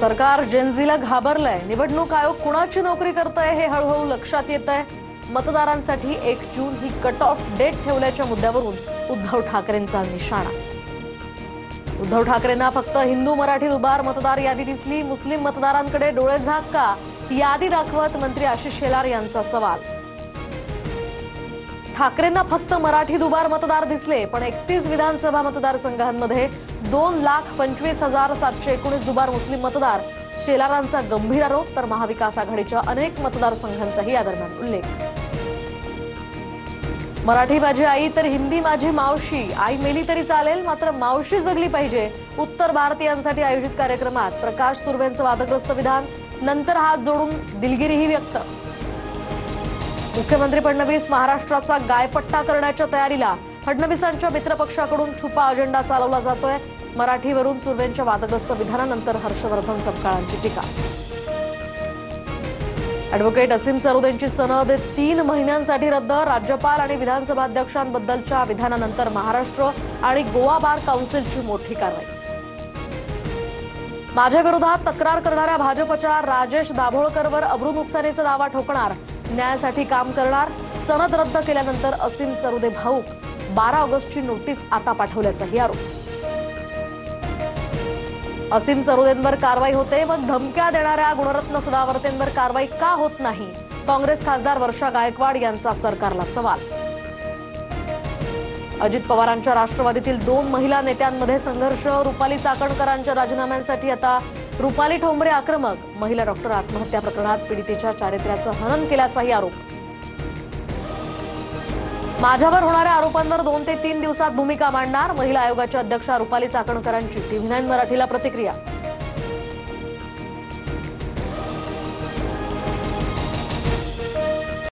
सरकार जेनझीला घाबरलंय। निवडणूक आयोग कुणाची नोकरी करतंय हे हळूहळू लक्षात येतंय। मतदारांसाठी 1 जून ही कट ऑफ डेट ठेवल्याच्या मुद्द्यावरून उद्धव ठाकरेंचा निशाणा। उद्धव ठाकरेंना फक्त हिंदू मराठी दुबार मतदार यादी दिसली। मुस्लिम मतदारांकडे डोळे झाक का, यादी दाखवत मंत्री आशिष शेलार यांचा सवाल। ठाकरेंना फक्त मराठी दुबार मतदार दिसले, पण 31 विधानसभा मतदारसंघांमध्ये 2,25,719 दुबार मुस्लिम मतदार। शेलारांचा गंभीर आरोप। तर महाविकास आघाडीच्या अनेक मतदारसंघांचाही या दरम्यान उल्लेख। मराठी माझी आई तर हिंदी माझी मावशी। आई मेली तरी चालेल, मात्र मावशी जगली पाहिजे। उत्तर भारतीयांसाठी आयोजित कार्यक्रमात प्रकाश सुर्वेंचं वादग्रस्त विधान। नंतर हात जोडून दिलगिरीही व्यक्त। मुख्यमंत्री फडणवीस महाराष्ट्राचा गायपट्टा करण्याच्या तयारीला। फडणवीसांच्या मित्रपक्षाकडून छुपा अजेंडा चालवला जातोय। मराठीवरून सुर्वेंच्या वादग्रस्त विधानानंतर हर्षवर्धन सपकाळांची टीका। ॲडव्होकेट असीम सरोदेंची सनद 3 महिन्यांसाठी रद्द। राज्यपाल आणि विधानसभा अध्यक्षांबद्दलच्या विधानानंतर महाराष्ट्र आणि गोवा बार काउन्सिलची मोठी कारवाई। माझ्या विरोधात तक्रार करणाऱ्या भाजपच्या राजेश दाभोळकरवर अब्रू नुकसानीचा दावा ठोकणार। न्यायासाठी काम करणार। सनद रद्द केल्यानंतर असीम सरोदे भाऊक। 12 ऑगस्टची नोटीस आता पाठवल्याचाही आरोप। असीम सरोदेंवर कारवाई होते, मग धमक्या देणाऱ्या गुणरत्न सदावर्तेंवर कारवाई का होत नाही? काँग्रेस खासदार वर्षा गायकवाड यांचा सरकारला सवाल। अजित पवारांच्या राष्ट्रवादीतील 2 महिला नेत्यांमध्ये संघर्ष। रुपाली चाकणकरांच्या राजीनाम्यांसाठी आता रुपाली ठोंबरे आक्रमक। महिला डॉक्टर आत्महत्या प्रकरणात पीडितेच्या चारित्र्याचं हनन केल्याचाही आरोप। माझ्यावर होणाऱ्या आरोपांवर 2 ते 3 दिवसात भूमिका मांडणार। महिला आयोगाच्या अध्यक्षा रुपाली चाकणकरांची TV9 मराठीला प्रतिक्रिया।